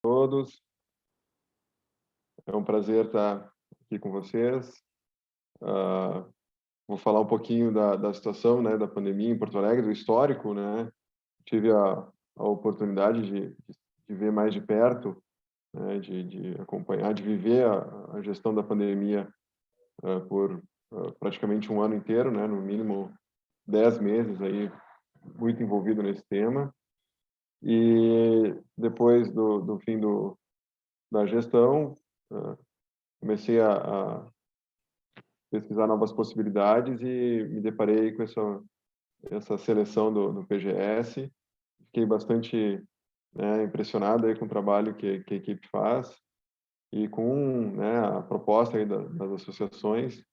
Todos. É um prazer estar aqui com vocês. Vou falar um pouquinho da situação, né, da pandemia em Porto Alegre, do histórico, né? Tive a oportunidade de ver mais de perto, né, de acompanhar, de viver a gestão da pandemia por praticamente um ano inteiro, né? No mínimo 10 meses aí, muito envolvido nesse tema. E depois do fim da gestão, comecei a pesquisar novas possibilidades e me deparei com essa seleção do PGS. Fiquei bastante, né, impressionado aí com o trabalho que a equipe faz e com, né, a proposta aí das associações.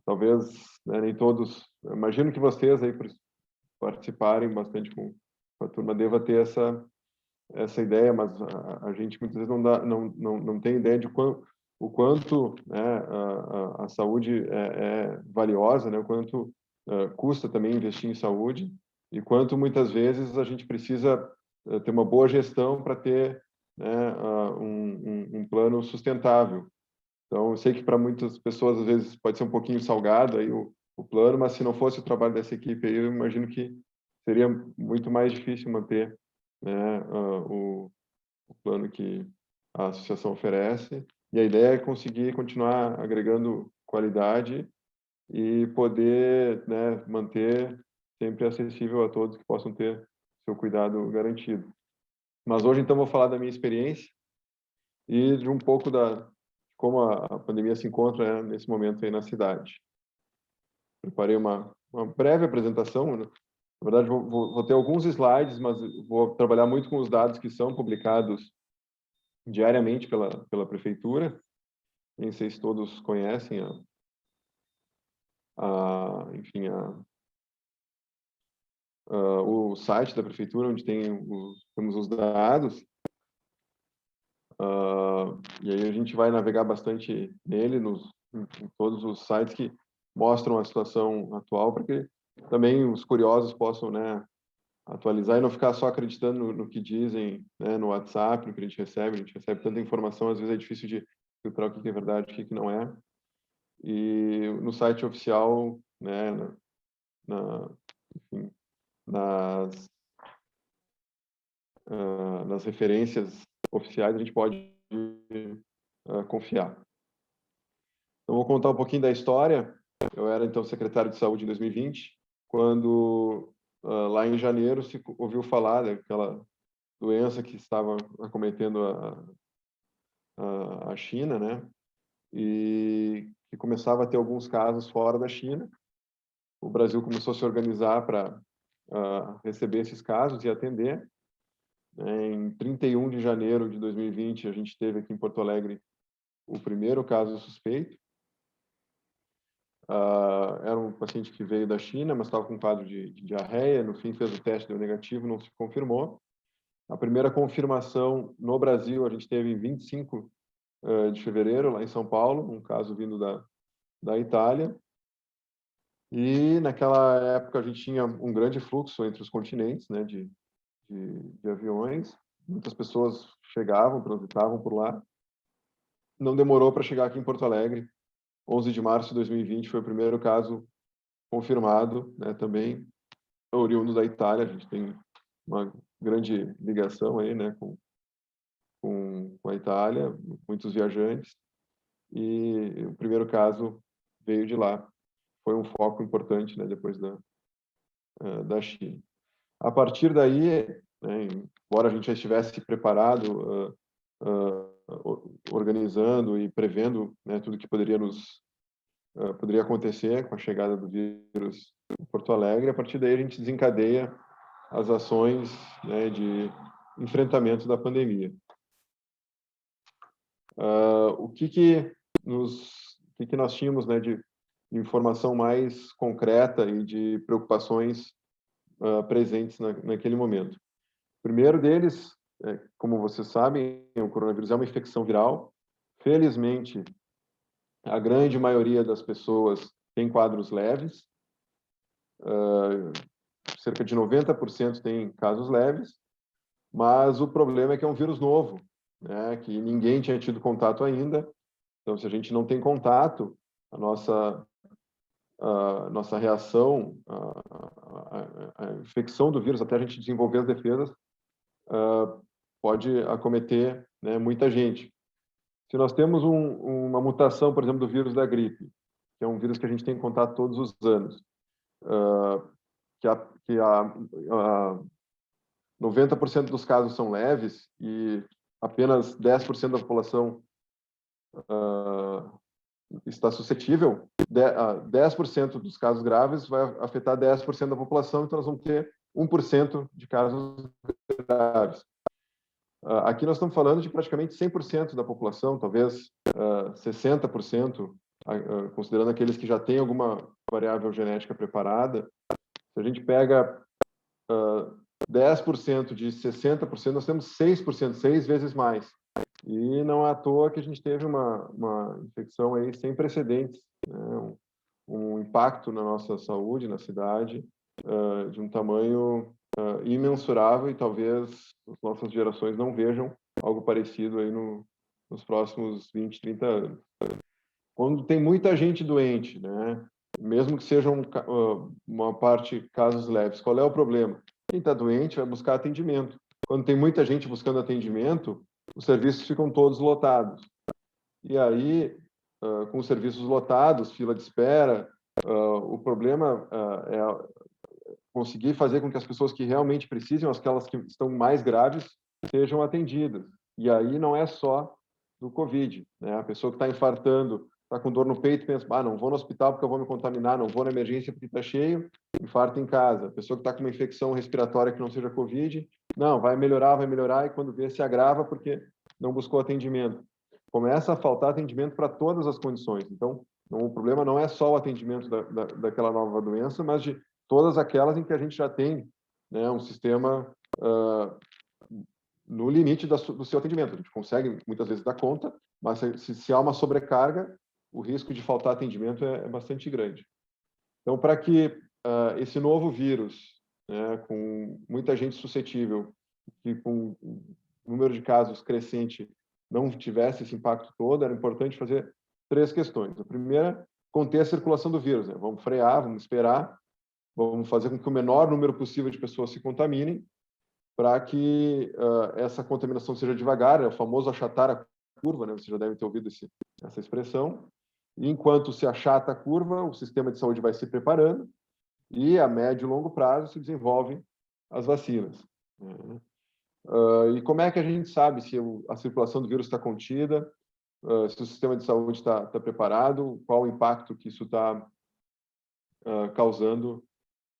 Talvez, né, nem todos, imagino que vocês aí por participarem bastante com a turma deva ter essa ideia, mas a gente muitas vezes não tem ideia de o quanto, né, a saúde é valiosa, né, o quanto custa também investir em saúde e quanto muitas vezes a gente precisa ter uma boa gestão para ter, né, um plano sustentável. Então, eu sei que para muitas pessoas às vezes pode ser um pouquinho salgado aí o plano, mas se não fosse o trabalho dessa equipe aí, eu imagino que seria muito mais difícil manter, né, o plano que a associação oferece. E a ideia é conseguir continuar agregando qualidade e poder, né, manter sempre acessível a todos que possam ter seu cuidado garantido. Mas hoje, então, vou falar da minha experiência e de um pouco de como a pandemia se encontra, né, nesse momento aí na cidade. Preparei uma breve apresentação, né? Na verdade, vou ter alguns slides, mas vou trabalhar muito com os dados que são publicados diariamente pela prefeitura. Nem sei se todos conhecem enfim, o site da prefeitura, onde temos os dados. E aí a gente vai navegar bastante nele, em todos os sites que mostram a situação atual, para que também os curiosos possam, né, atualizar e não ficar só acreditando no que dizem, né, no WhatsApp, no que a gente recebe. A gente recebe tanta informação, às vezes é difícil de filtrar o que é verdade e o que não é. E no site oficial, né, enfim, nas referências oficiais, a gente pode confiar. Então, vou contar um pouquinho da história. Eu era, então, secretário de Saúde em 2020, quando, lá em janeiro, se ouviu falar daquela doença que estava acometendo a China, né? E que começava a ter alguns casos fora da China. O Brasil começou a se organizar para receber esses casos e atender. Em 31 de janeiro de 2020, a gente teve aqui em Porto Alegre o primeiro caso suspeito. Era um paciente que veio da China, mas estava com um quadro de diarreia. No fim, fez o teste, deu negativo, não se confirmou. A primeira confirmação no Brasil a gente teve em 25 de fevereiro, lá em São Paulo, um caso vindo da Itália. E naquela época a gente tinha um grande fluxo entre os continentes, né, de aviões. Muitas pessoas chegavam, transitavam por lá. Não demorou para chegar aqui em Porto Alegre. 11 de março de 2020 foi o primeiro caso confirmado, né, também oriundo da Itália. A gente tem uma grande ligação aí, né, com a Itália, muitos viajantes. E o primeiro caso veio de lá. Foi um foco importante, né, depois da China. A partir daí, né, embora a gente já estivesse preparado, organizando e prevendo, né, tudo que poderia acontecer com a chegada do vírus em Porto Alegre, a partir daí a gente desencadeia as ações, né, de enfrentamento da pandemia. O que nós tínhamos, né, de informação mais concreta e de preocupações presentes naquele momento? O primeiro deles, como vocês sabem, o coronavírus é uma infecção viral. Felizmente, a grande maioria das pessoas tem quadros leves. Cerca de 90% tem casos leves, mas o problema é que é um vírus novo, né, que ninguém tinha tido contato ainda. Então, se a gente não tem contato, a nossa reação, a infecção do vírus, até a gente desenvolver as defesas, pode acometer, né, muita gente. Se nós temos uma mutação, por exemplo, do vírus da gripe, que é um vírus que a gente tem contato todos os anos, que 90% dos casos são leves e apenas 10% da população está suscetível, 10% dos casos graves vai afetar 10% da população, então nós vamos ter 1% de casos graves. Aqui nós estamos falando de praticamente 100% da população, talvez 60%, considerando aqueles que já têm alguma variável genética preparada. Se a gente pega 10% de 60%, nós temos 6%, 6 vezes mais. E não é à toa que a gente teve uma infecção aí sem precedentes, né? Um impacto na nossa saúde, na cidade, de um tamanho imensurável, e talvez as nossas gerações não vejam algo parecido aí nos próximos 20, 30 anos. Quando tem muita gente doente, né, mesmo que sejam uma parte casos leves, qual é o problema? Quem está doente vai buscar atendimento. Quando tem muita gente buscando atendimento, os serviços ficam todos lotados. E aí, com os serviços lotados, fila de espera, o problema é conseguir fazer com que as pessoas que realmente precisam, aquelas que estão mais graves, sejam atendidas. E aí não é só do Covid, né? A pessoa que está infartando, está com dor no peito, pensa, não vou no hospital porque eu vou me contaminar, não vou na emergência porque está cheio, infarta em casa. A pessoa que está com uma infecção respiratória que não seja Covid, não, vai melhorar, e quando vê, se agrava porque não buscou atendimento. Começa a faltar atendimento para todas as condições. Então, o problema não é só o atendimento daquela nova doença, mas de todas aquelas em que a gente já tem, né, um sistema no limite do seu atendimento. A gente consegue, muitas vezes, dar conta, mas se há uma sobrecarga, o risco de faltar atendimento é bastante grande. Então, para que esse novo vírus, né, com muita gente suscetível, e com um número de casos crescente, não tivesse esse impacto todo, era importante fazer 3 questões. A primeira, conter a circulação do vírus, né? Vamos frear, vamos esperar, vamos fazer com que o menor número possível de pessoas se contaminem, para que essa contaminação seja devagar, é o famoso achatar a curva, né? Você já deve ter ouvido essa expressão. E enquanto se achata a curva, o sistema de saúde vai se preparando e a médio e longo prazo se desenvolvem as vacinas. E como é que a gente sabe se a circulação do vírus está contida, se o sistema de saúde está preparado, qual o impacto que isso está causando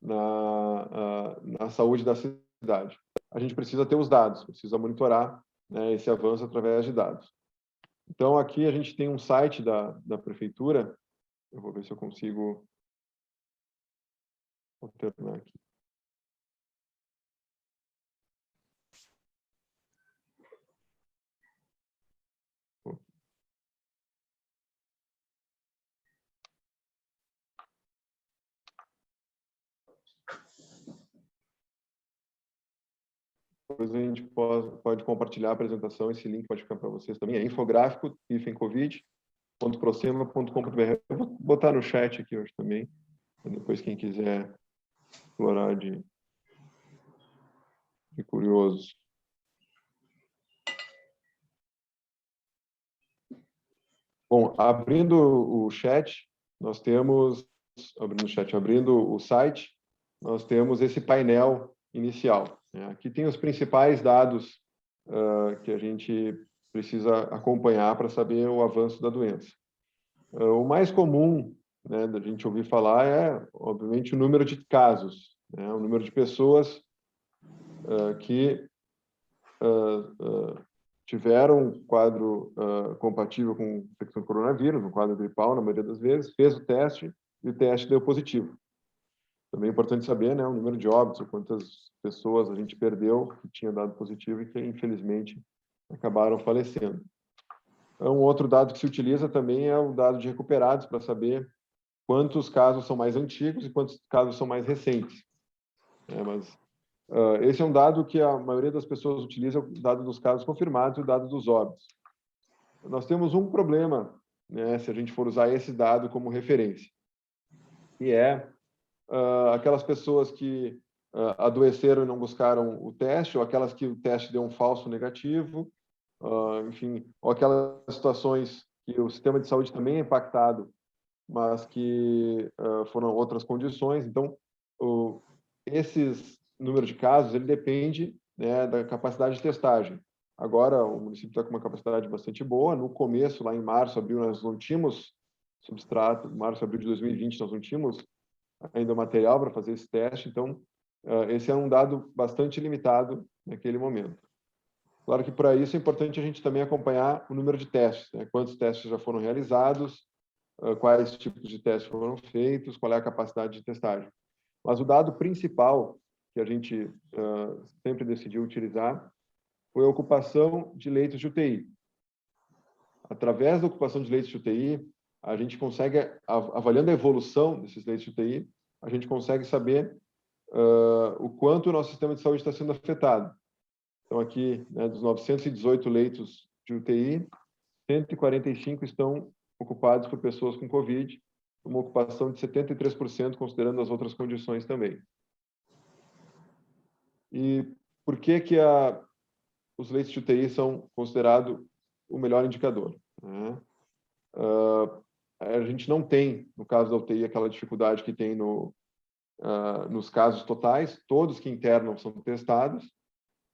na saúde da cidade? A gente precisa ter os dados, precisa monitorar, né, esse avanço através de dados. Então, aqui a gente tem um site da prefeitura, eu vou ver se eu consigo alternar aqui. Depois a gente pode compartilhar a apresentação, esse link pode ficar para vocês também, é infográfico-covid.procema.com.br. Eu vou botar no chat aqui hoje também, depois quem quiser explorar de curioso. Bom, abrindo o chat, nós temos, abrindo o site, nós temos esse painel inicial, né? Aqui tem os principais dados que a gente precisa acompanhar para saber o avanço da doença. O mais comum, né, da gente ouvir falar é, obviamente, o número de casos, né? O número de pessoas que tiveram um quadro compatível com infecção de coronavírus, um quadro gripal, na maioria das vezes, fez o teste e o teste deu positivo. Também é importante saber, né, o número de óbitos, quantas pessoas a gente perdeu que tinha dado positivo e que, infelizmente, acabaram falecendo. Um outro dado que se utiliza também é o dado de recuperados, para saber quantos casos são mais antigos e quantos casos são mais recentes. Mas Esse é um dado que a maioria das pessoas utiliza, o dado dos casos confirmados e o dado dos óbitos. Nós temos um problema, né, se a gente for usar esse dado como referência, que é aquelas pessoas que adoeceram e não buscaram o teste, ou aquelas que o teste deu um falso negativo, enfim, ou aquelas situações que o sistema de saúde também é impactado, mas que foram outras condições. Então, esses números de casos, ele depende, né, da capacidade de testagem. Agora, o município está com uma capacidade bastante boa. No começo, lá em março, abril, nós não tínhamos substrato. Março, abril de 2020, nós não tínhamos ainda material para fazer esse teste. Então, esse é um dado bastante limitado naquele momento. Claro que, para isso, é importante a gente também acompanhar o número de testes, né? Quantos testes já foram realizados, quais tipos de testes foram feitos, qual é a capacidade de testagem. Mas o dado principal que a gente sempre decidiu utilizar foi a ocupação de leitos de UTI. Através da ocupação de leitos de UTI, a gente consegue, avaliando a evolução desses leitos de UTI, a gente consegue saber o quanto o nosso sistema de saúde está sendo afetado. Então, aqui, né, dos 918 leitos de UTI, 145 estão ocupados por pessoas com Covid, uma ocupação de 73%, considerando as outras condições também. E por que os leitos de UTI são considerados o melhor indicador, né? A gente não tem, no caso da UTI, aquela dificuldade que tem nos casos totais. Todos que internam são testados.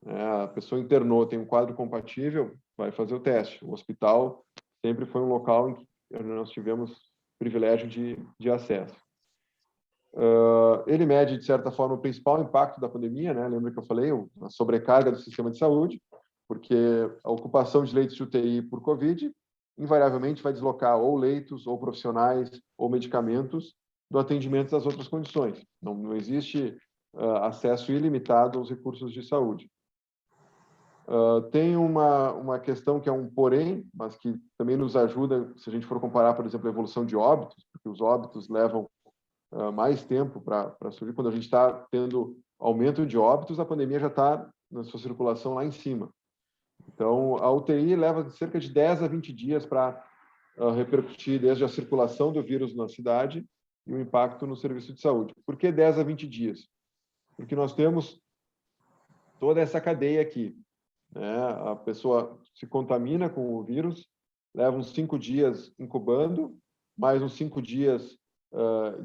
A pessoa internou, tem um quadro compatível, vai fazer o teste. O hospital sempre foi um local em que nós tivemos privilégio de acesso. Ele mede, de certa forma, o principal impacto da pandemia, né? Lembra que eu falei, a sobrecarga do sistema de saúde, porque a ocupação de leitos de UTI por Covid invariavelmente vai deslocar ou leitos, ou profissionais, ou medicamentos do atendimento das outras condições. Não existe acesso ilimitado aos recursos de saúde. Tem uma questão que é um porém, mas que também nos ajuda, se a gente for comparar, por exemplo, a evolução de óbitos, porque os óbitos levam mais tempo para subir. Quando a gente está tendo aumento de óbitos, a pandemia já está na sua circulação lá em cima. Então, a UTI leva cerca de 10 a 20 dias para repercutir desde a circulação do vírus na cidade e o impacto no serviço de saúde. Por que 10 a 20 dias? Porque nós temos toda essa cadeia aqui, né? A pessoa se contamina com o vírus, leva uns 5 dias incubando, mais uns 5 dias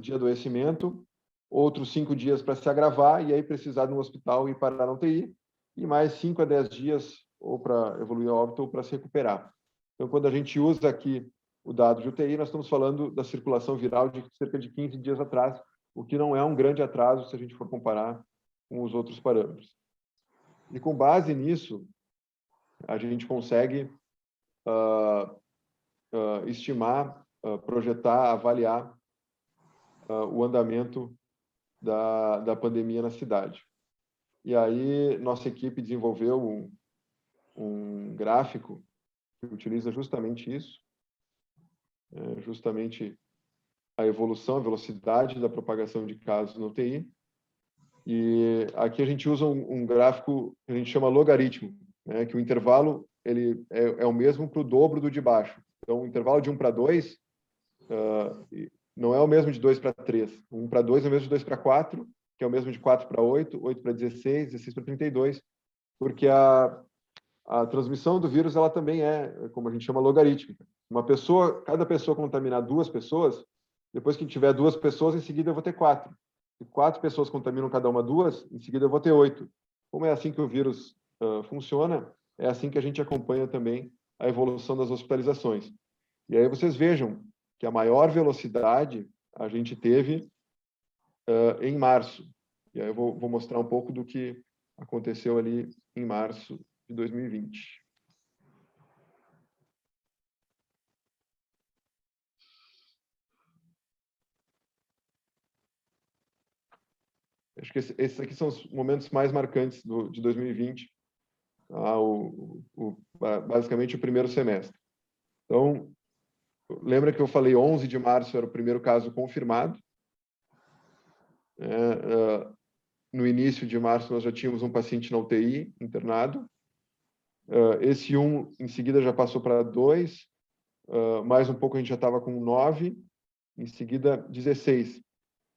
de adoecimento, outros 5 dias para se agravar e aí precisar de um hospital e parar na UTI, e mais 5 a 10 dias ou para evoluir a óbito ou para se recuperar. Então, quando a gente usa aqui o dado de UTI, nós estamos falando da circulação viral de cerca de 15 dias atrás, o que não é um grande atraso se a gente for comparar com os outros parâmetros. E com base nisso, a gente consegue estimar, projetar, avaliar o andamento da pandemia na cidade. E aí, nossa equipe desenvolveu um gráfico que utiliza justamente isso, justamente a evolução, a velocidade da propagação de casos no UTI. E aqui a gente usa um gráfico que a gente chama logaritmo, né, que o intervalo ele é o mesmo para o dobro do de baixo. Então, o intervalo de 1 para 2 não é o mesmo de 2 para 3. 1 para 2 é o mesmo de 2 para 4, que é o mesmo de 4 para 8, 8 para 16, 16 para 32, porque a transmissão do vírus ela também é, como a gente chama, logarítmica. Cada pessoa contaminar 2 pessoas, depois que tiver 2 pessoas, em seguida eu vou ter 4. Se 4 pessoas contaminam cada uma 2, em seguida eu vou ter 8. Como é assim que o vírus funciona, é assim que a gente acompanha também a evolução das hospitalizações. E aí vocês vejam que a maior velocidade a gente teve em março. E aí eu vou mostrar um pouco do que aconteceu ali em março de 2020. Acho que esses aqui são os momentos mais marcantes de 2020, basicamente o primeiro semestre. Então, lembra que eu falei 11 de março era o primeiro caso confirmado? no início de março, nós já tínhamos um paciente na UTI, internado. Esse em seguida, já passou para 2. Mais um pouco, a gente já estava com 9. Em seguida, 16. Se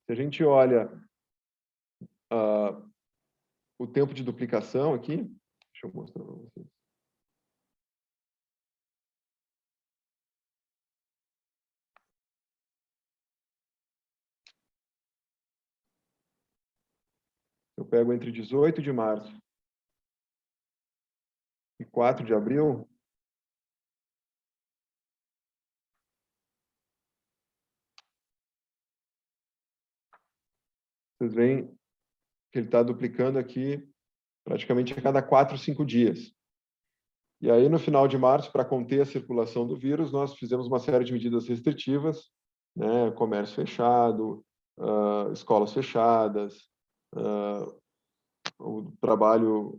a gente olha o tempo de duplicação aqui, deixa eu mostrar para vocês. Eu pego entre 18 de março e 4 de abril, vocês veem que ele está duplicando aqui praticamente a cada 4, 5 dias. E aí, no final de março, para conter a circulação do vírus, nós fizemos uma série de medidas restritivas, né? Comércio fechado, escolas fechadas, o trabalho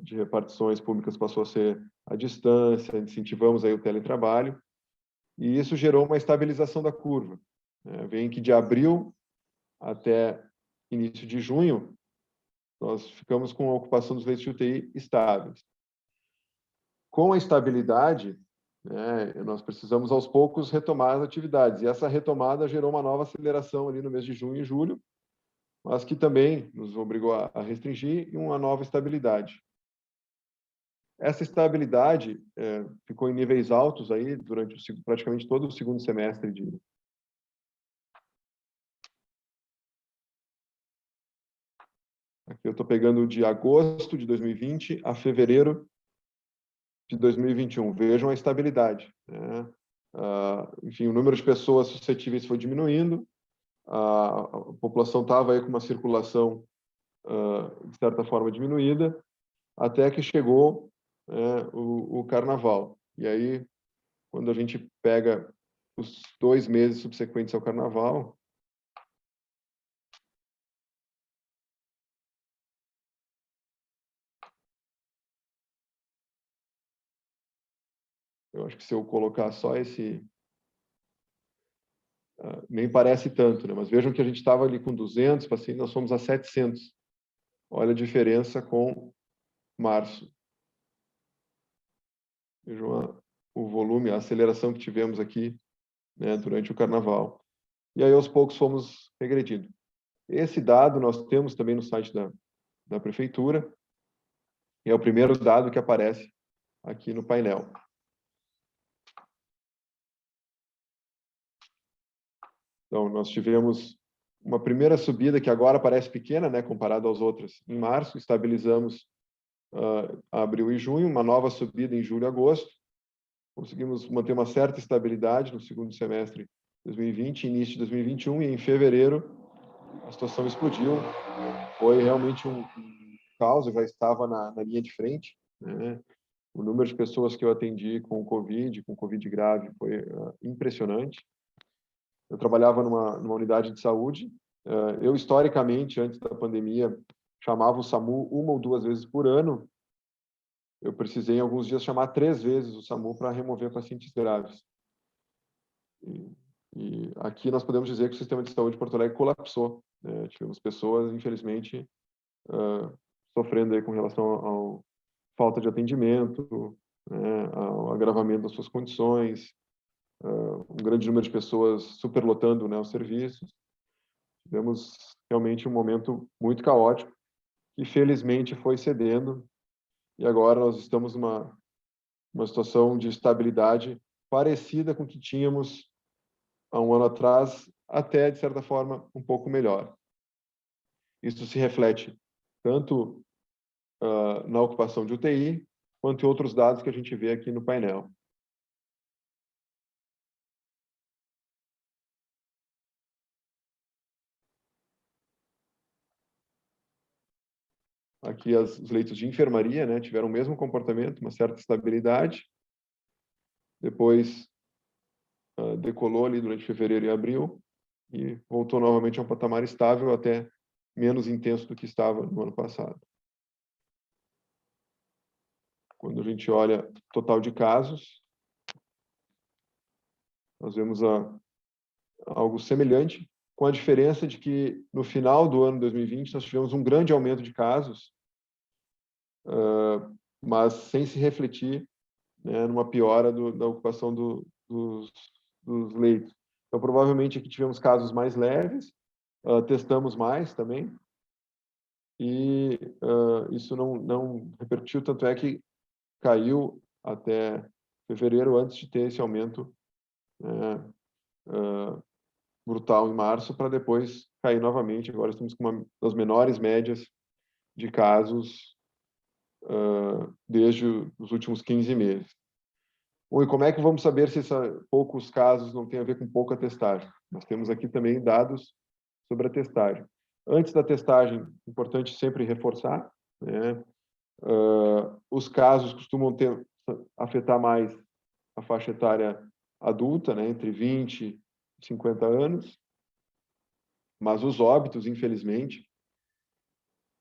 de repartições públicas passou a ser à distância, incentivamos aí o teletrabalho, e isso gerou uma estabilização da curva. Vem que de abril até início de junho, nós ficamos com a ocupação dos leitos de UTI estáveis. Com a estabilidade, nós precisamos aos poucos retomar as atividades, e essa retomada gerou uma nova aceleração ali no mês de junho e julho, mas que também nos obrigou a restringir, e uma nova estabilidade. Essa estabilidade ficou em níveis altos aí durante praticamente todo o segundo semestre Aqui eu estou pegando de agosto de 2020 a fevereiro de 2021. Vejam a estabilidade, né? Enfim, o número de pessoas suscetíveis foi diminuindo, a população estava aí com uma circulação, de certa forma, diminuída, até que chegou o Carnaval. E aí, quando a gente pega os 2 meses subsequentes ao Carnaval, eu acho que se eu colocar só esse... nem parece tanto, né? Mas vejam que a gente estava ali com 200 pacientes, nós fomos a 700. Olha a diferença com março. Vejam o volume, a aceleração que tivemos aqui, né, durante o Carnaval. E aí, aos poucos, fomos regredindo. Esse dado nós temos também no site da Prefeitura, e é o primeiro dado que aparece aqui no painel. Então, nós tivemos uma primeira subida que agora parece pequena, né, comparado aos outros. Em março, estabilizamos abril e junho, uma nova subida em julho e agosto. Conseguimos manter uma certa estabilidade no segundo semestre de 2020, início de 2021, e em fevereiro a situação explodiu. Foi realmente um caos, eu já estava na linha de frente, né? O número de pessoas que eu atendi com Covid grave, foi impressionante. Eu trabalhava numa unidade de saúde. Eu, historicamente, antes da pandemia, chamava o SAMU 1 ou 2 vezes por ano. Eu precisei, em alguns dias, chamar 3 vezes o SAMU para remover pacientes graves. E aqui nós podemos dizer que o sistema de saúde de Porto Alegre colapsou, né? Tivemos pessoas, infelizmente, sofrendo aí com relação à falta de atendimento, né? Ao agravamento das suas condições, um grande número de pessoas superlotando, né, os serviços. Tivemos realmente um momento muito caótico, que felizmente foi cedendo, e agora nós estamos numa situação de estabilidade parecida com o que tínhamos há um ano atrás, até, de certa forma, um pouco melhor. Isso se reflete tanto na ocupação de UTI, quanto em outros dados que a gente vê aqui no painel. Aqui os leitos de enfermaria, né, tiveram o mesmo comportamento, uma certa estabilidade. Depois decolou ali durante fevereiro e abril e voltou novamente a um patamar estável, até menos intenso do que estava no ano passado. Quando a gente olha o total de casos, nós vemos algo semelhante, com a diferença de que, no final do ano 2020, nós tivemos um grande aumento de casos, mas sem se refletir, né, numa piora da ocupação dos leitos. Então, provavelmente, aqui tivemos casos mais leves, testamos mais também, e isso não repercutiu, tanto é que caiu até fevereiro, antes de ter esse aumento brutal em março, para depois cair novamente. Agora estamos com uma das menores médias de casos desde os últimos 15 meses. Bom, e como é que vamos saber se poucos casos não tem a ver com pouca testagem? Nós temos aqui também dados sobre a testagem. Antes da testagem, importante sempre reforçar, né? Os casos costumam afetar mais a faixa etária adulta, né? Entre 20 e 50 anos, mas os óbitos, infelizmente,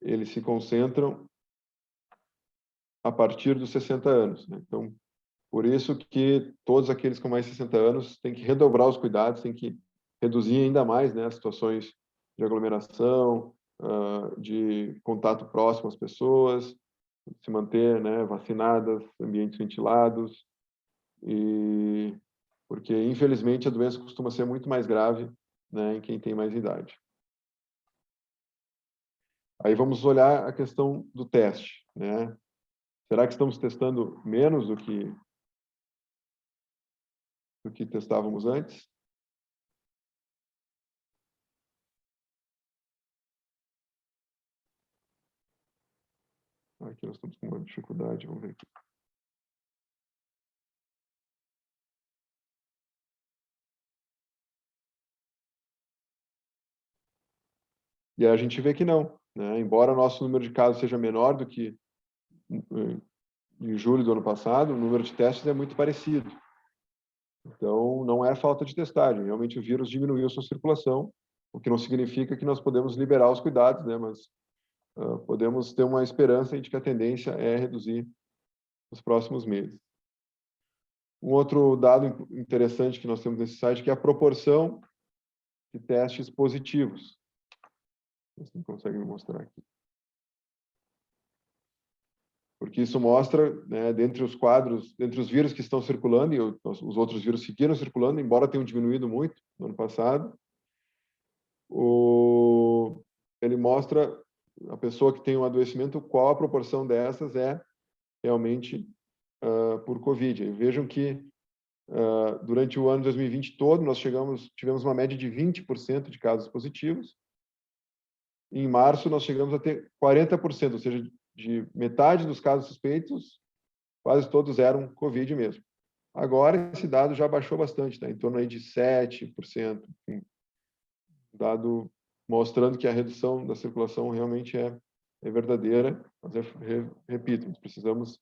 eles se concentram a partir dos 60 anos, né? Então, por isso que todos aqueles com mais de 60 anos têm que redobrar os cuidados, têm que reduzir ainda mais, né, as situações de aglomeração, de contato próximo às pessoas, se manter, né, vacinadas, ambientes ventilados, e porque, infelizmente, a doença costuma ser muito mais grave, né, em quem tem mais idade. Aí vamos olhar a questão do teste, né? Será que estamos testando menos do que testávamos antes? Aqui nós estamos com uma dificuldade, vamos ver aqui. E a gente vê que não, né? Embora o nosso número de casos seja menor do que em julho do ano passado, o número de testes é muito parecido. Então, não é falta de testagem, realmente o vírus diminuiu sua circulação, o que não significa que nós podemos liberar os cuidados, né? Mas podemos ter uma esperança de que a tendência é reduzir nos próximos meses. Um outro dado interessante que nós temos nesse site que é a proporção de testes positivos. Você consegue me mostrar aqui? Porque isso mostra, né, dentre os quadros, dentre os vírus que estão circulando, e os outros vírus seguiram circulando, embora tenham diminuído muito no ano passado, ele mostra a pessoa que tem um adoecimento, qual a proporção dessas é realmente por Covid. E vejam que durante o ano de 2020 todo, nós tivemos uma média de 20% de casos positivos. Em março, nós chegamos a ter 40%, ou seja, de metade dos casos suspeitos, quase todos eram Covid mesmo. Agora, esse dado já baixou bastante, tá? Em torno aí de 7%. Enfim, dado mostrando que a redução da circulação realmente é verdadeira. Mas, repito, nós precisamos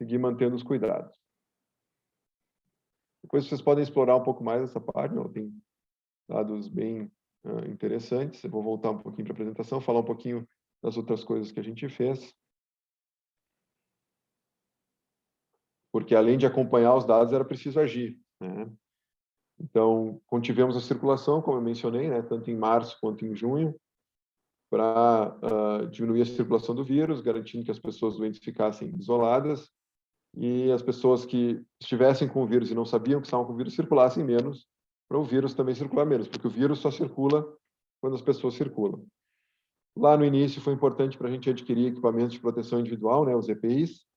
seguir mantendo os cuidados. Depois vocês podem explorar um pouco mais essa página, tem dados bem interessantes. Eu vou voltar um pouquinho para a apresentação, falar um pouquinho das outras coisas que a gente fez. Porque, além de acompanhar os dados, era preciso agir, né? Então, contivemos a circulação, como eu mencionei, né, tanto em março quanto em junho, para diminuir a circulação do vírus, garantindo que as pessoas doentes ficassem isoladas e as pessoas que estivessem com o vírus e não sabiam que estavam com o vírus circulassem menos, para o vírus também circular menos, porque o vírus só circula quando as pessoas circulam. Lá no início foi importante para a gente adquirir equipamentos de proteção individual, né, os EPIs.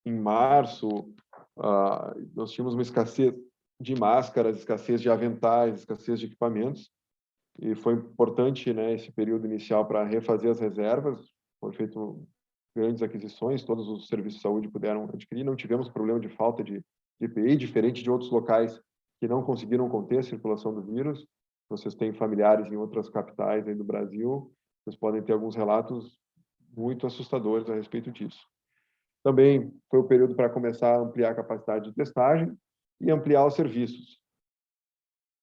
Em março, nós tínhamos uma escassez de máscaras, escassez de aventais, escassez de equipamentos, e foi importante, né, esse período inicial para refazer as reservas. Foram feitas grandes aquisições, todos os serviços de saúde puderam adquirir, não tivemos problema de falta de EPI, diferente de outros locais que não conseguiram conter a circulação do vírus. Vocês têm familiares em outras capitais aí do Brasil, vocês podem ter alguns relatos muito assustadores a respeito disso. Também foi o período para começar a ampliar a capacidade de testagem e ampliar os serviços.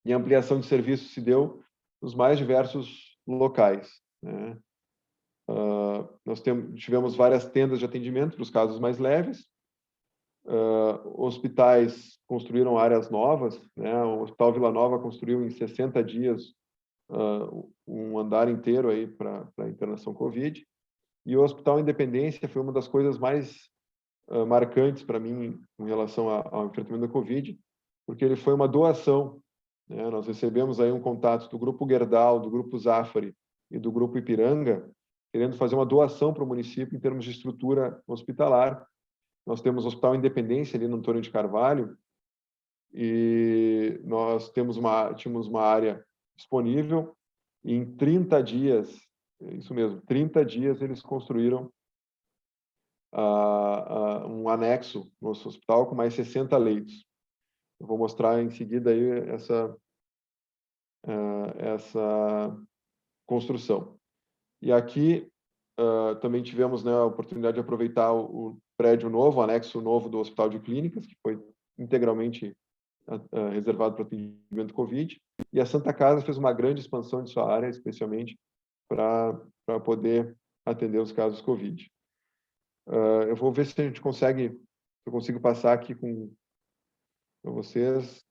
E a ampliação de serviços se deu nos mais diversos locais, né? Nós tivemos várias tendas de atendimento para os casos mais leves, Hospitais construíram áreas novas, né? O Hospital Vila Nova construiu em 60 dias um andar inteiro aí para a internação COVID. E o Hospital Independência foi uma das coisas mais marcantes para mim em relação ao enfrentamento da COVID, porque ele foi uma doação, né? Nós recebemos aí um contato do Grupo Gerdau, do Grupo Zafari e do Grupo Ipiranga, querendo fazer uma doação para o município em termos de estrutura hospitalar. Nós temos o Hospital Independência ali no Antônio de Carvalho e nós tínhamos uma área disponível e em 30 dias, isso mesmo, 30 dias eles construíram um anexo no nosso hospital com mais 60 leitos. Eu vou mostrar em seguida aí essa construção. E aqui também tivemos, né, a oportunidade de aproveitar o prédio novo, o anexo novo do Hospital de Clínicas, que foi integralmente reservado para atendimento COVID, e a Santa Casa fez uma grande expansão de sua área, especialmente para poder atender os casos COVID. Eu vou ver se a gente consegue, se eu consigo passar aqui para vocês.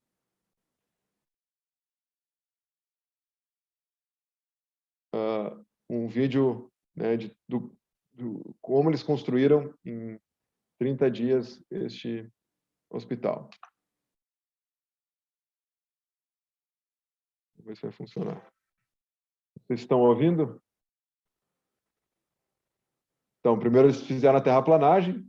Um vídeo, né, do como eles construíram em 30 dias este hospital. Vamos ver se vai funcionar. Vocês estão ouvindo? Então, primeiro eles fizeram a terraplanagem.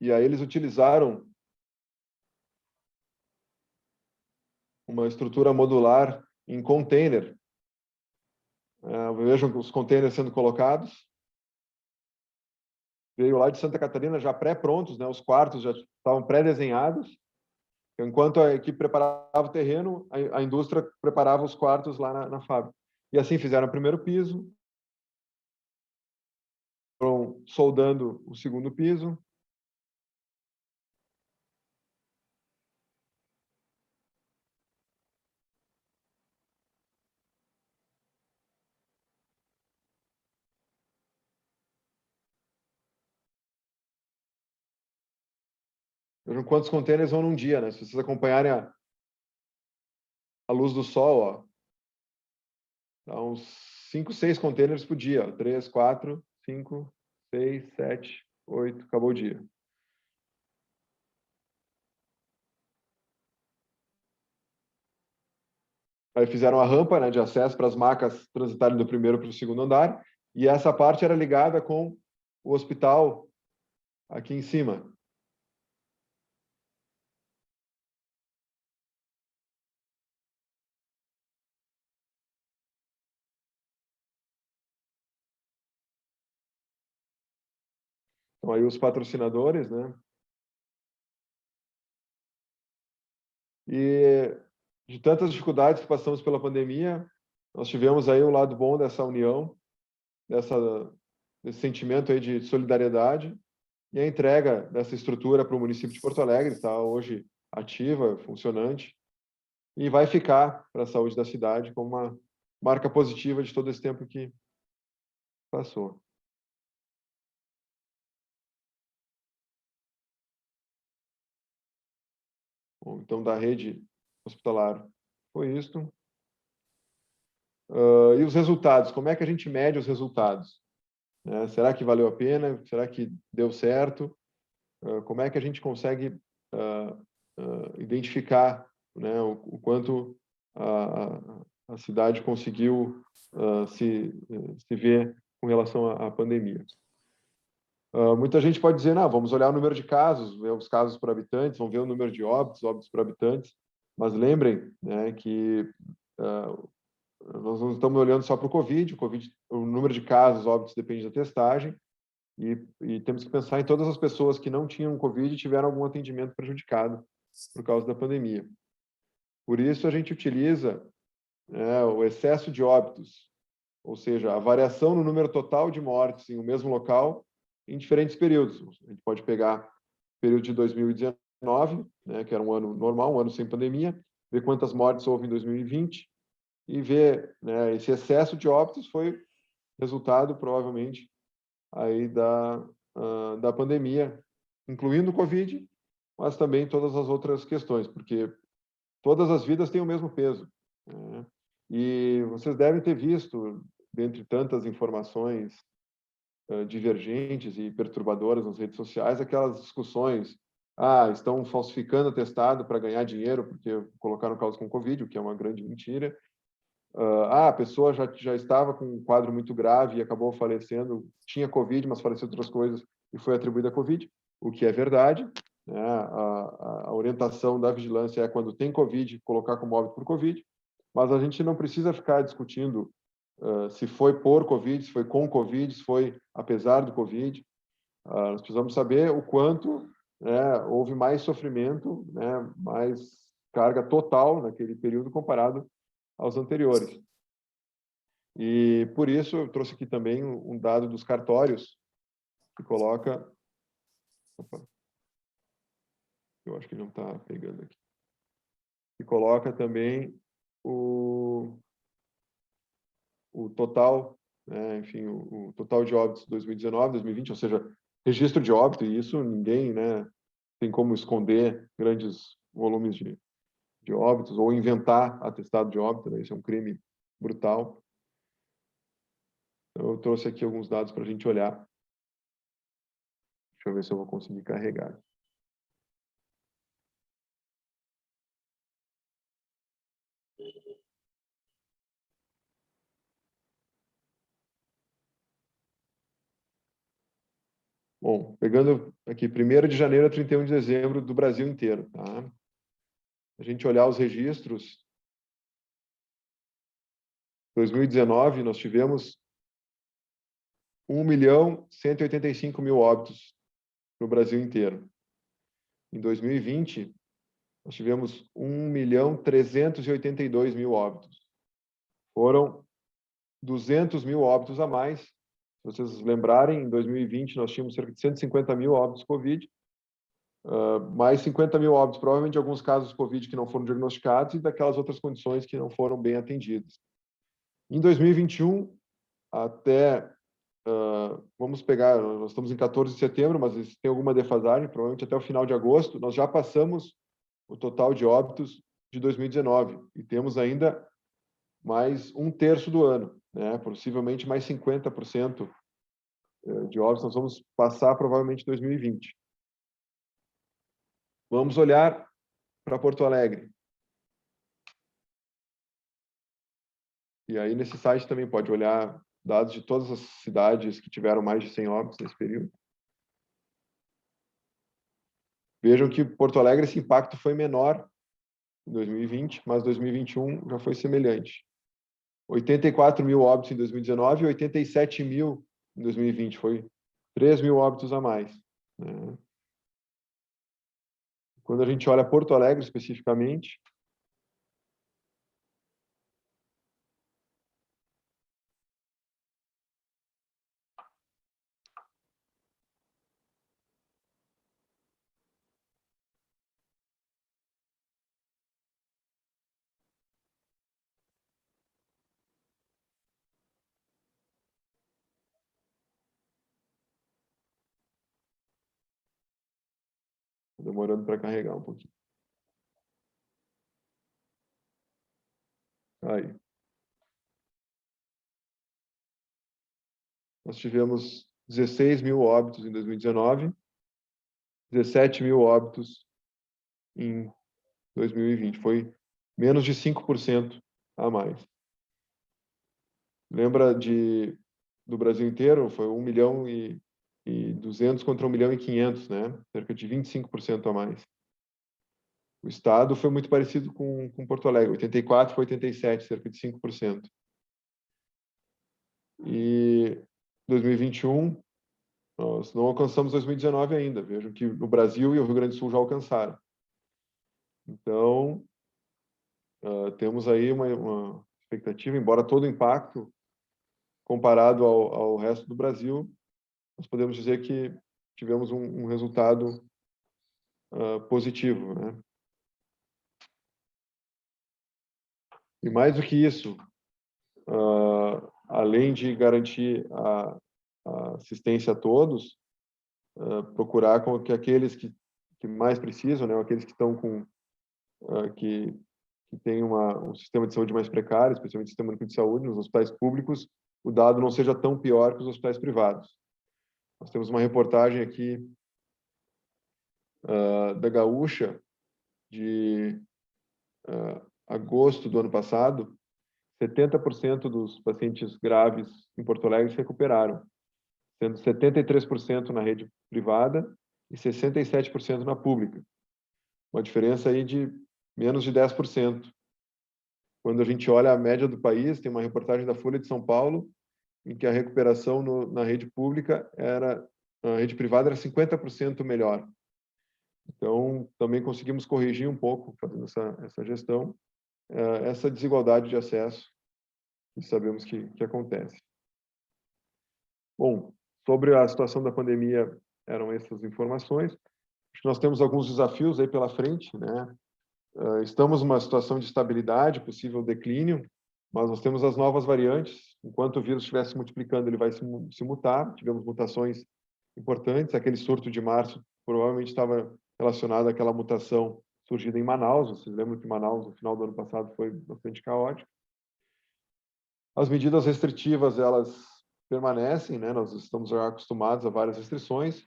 E aí eles utilizaram uma estrutura modular em container. Vejam os containers sendo colocados. Veio lá de Santa Catarina já pré-prontos, né? Os quartos já estavam pré-desenhados. Enquanto a equipe preparava o terreno, a indústria preparava os quartos lá na fábrica. E assim fizeram o primeiro piso, foram soldando o segundo piso. Vejam quantos contêineres vão num dia, né? Se vocês acompanharem a luz do sol, ó, dá uns 5, 6 contêineres por dia. Ó. 3, 4, 5, 6, 7, 8, acabou o dia. Aí fizeram a rampa, né, de acesso para as macas transitarem do primeiro para o segundo andar, e essa parte era ligada com o hospital aqui em cima. Então aí os patrocinadores, né? E de tantas dificuldades que passamos pela pandemia, nós tivemos aí o lado bom dessa união, desse sentimento aí de solidariedade e a entrega dessa estrutura para o município de Porto Alegre, está hoje ativa, funcionante, e vai ficar para a saúde da cidade como uma marca positiva de todo esse tempo que passou. Bom, então, da rede hospitalar foi isto. E os resultados? Como é que a gente mede os resultados? Será que valeu a pena? Será que deu certo? Como é que a gente consegue identificar, né, o quanto a cidade conseguiu se ver com relação à pandemia? Muita gente pode dizer, não, vamos olhar o número de casos, ver os casos por habitantes, vamos ver o número de óbitos por habitantes, mas lembrem, né, que nós não estamos olhando só para o COVID, o número de casos, óbitos, depende da testagem, e temos que pensar em todas as pessoas que não tinham COVID e tiveram algum atendimento prejudicado por causa da pandemia. Por isso, a gente utiliza o excesso de óbitos, ou seja, a variação no número total de mortes em um mesmo local em diferentes períodos. A gente pode pegar o período de 2019, né, que era um ano normal, um ano sem pandemia, ver quantas mortes houve em 2020, e ver, né, esse excesso de óbitos foi resultado, provavelmente, aí da pandemia, incluindo o Covid, mas também todas as outras questões, porque todas as vidas têm o mesmo peso, né? E vocês devem ter visto, dentre tantas informações divergentes e perturbadoras nas redes sociais, aquelas discussões, estão falsificando atestado para ganhar dinheiro porque colocaram casos com Covid, o que é uma grande mentira. A pessoa já estava com um quadro muito grave e acabou falecendo, tinha Covid, mas faleceu de outras coisas e foi atribuída a Covid, o que é verdade, né? A orientação da vigilância é, quando tem Covid, colocar como óbito por Covid, mas a gente não precisa ficar discutindo se foi por Covid, se foi com Covid, se foi apesar do Covid. Nós precisamos saber o quanto, né, houve mais sofrimento, né, mais carga total naquele período comparado aos anteriores. E, por isso, eu trouxe aqui também um dado dos cartórios, que coloca... Opa, eu acho que não está pegando aqui. Que coloca também o total, né, enfim, o total de óbitos de 2019, 2020, ou seja, registro de óbito, e isso ninguém, né, tem como esconder grandes volumes de óbitos, ou inventar atestado de óbito, né, isso é um crime brutal. Então, eu trouxe aqui alguns dados para a gente olhar. Deixa eu ver se eu vou conseguir carregar. Bom, pegando aqui 1º de janeiro a 31 de dezembro do Brasil inteiro, tá? A gente olhar os registros, 2019 nós tivemos 1.185.000 óbitos no Brasil inteiro. Em 2020, nós tivemos 1.382.000 óbitos. Foram 200.000 óbitos a mais. Se vocês lembrarem, em 2020 nós tínhamos cerca de 150.000 óbitos Covid, mais 50.000 óbitos, provavelmente de alguns casos Covid que não foram diagnosticados e daquelas outras condições que não foram bem atendidas. Em 2021, até, vamos pegar, nós estamos em 14 de setembro, mas tem alguma defasagem, provavelmente até o final de agosto, nós já passamos o total de óbitos de 2019 e temos ainda mais 1/3 do ano, né? Possivelmente mais 50% de óbitos nós vamos passar provavelmente em 2020. Vamos olhar para Porto Alegre. E aí nesse site também pode olhar dados de todas as cidades que tiveram mais de 100 óbitos nesse período. Vejam que Porto Alegre esse impacto foi menor em 2020, mas 2021 já foi semelhante. 84.000 óbitos em 2019 e 87.000 em 2020. Foi 3.000 óbitos a mais, né? Quando a gente olha Porto Alegre especificamente, demorando para carregar um pouquinho. Aí. Nós tivemos 16.000 óbitos em 2019, 17.000 óbitos em 2020. Foi menos de 5% a mais. Lembra do Brasil inteiro? Foi 1.200.000 contra 1.500.000, né? Cerca de 25% a mais. O estado foi muito parecido com Porto Alegre, 84 para 87, cerca de 5%. E 2021, nós não alcançamos 2019 ainda. Vejam que no Brasil e o Rio Grande do Sul já alcançaram. Então, temos aí uma expectativa, embora todo o impacto comparado ao resto do Brasil, nós podemos dizer que tivemos um resultado positivo, né? E mais do que isso, além de garantir a assistência a todos, procurar com que aqueles que mais precisam, né, aqueles que estão com que têm um sistema de saúde mais precário, especialmente o sistema único de saúde, nos hospitais públicos, o dado não seja tão pior que os hospitais privados. Nós temos uma reportagem aqui da Gaúcha, de agosto do ano passado. 70% dos pacientes graves em Porto Alegre se recuperaram, sendo 73% na rede privada e 67% na pública. Uma diferença aí de menos de 10%. Quando a gente olha a média do país, tem uma reportagem da Folha de São Paulo, em que a recuperação na rede pública a rede privada era 50% melhor. Então, também conseguimos corrigir um pouco, fazendo essa gestão, essa desigualdade de acesso que sabemos que acontece. Bom, sobre a situação da pandemia, eram essas informações. Acho que nós temos alguns desafios aí pela frente, né? Estamos numa situação de estabilidade, possível declínio, mas nós temos as novas variantes. Enquanto o vírus estiver se multiplicando, ele vai se mutar. Tivemos mutações importantes. Aquele surto de março provavelmente estava relacionado àquela mutação surgida em Manaus. Vocês lembram que Manaus, no final do ano passado, foi bastante caótico. As medidas restritivas, elas permanecem, né? Nós estamos já acostumados a várias restrições,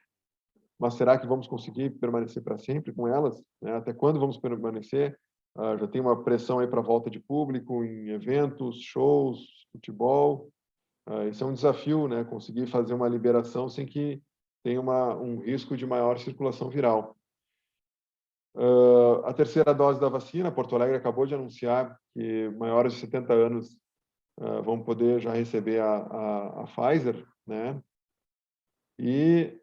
mas será que vamos conseguir permanecer para sempre com elas? Né? Até quando vamos permanecer? Já tem uma pressão aí para a volta de público em eventos, shows, futebol. Isso é um desafio, né? Conseguir fazer uma liberação sem que tenha um risco de maior circulação viral. A terceira dose da vacina, Porto Alegre acabou de anunciar que maiores de 70 anos vão poder já receber a Pfizer, né? E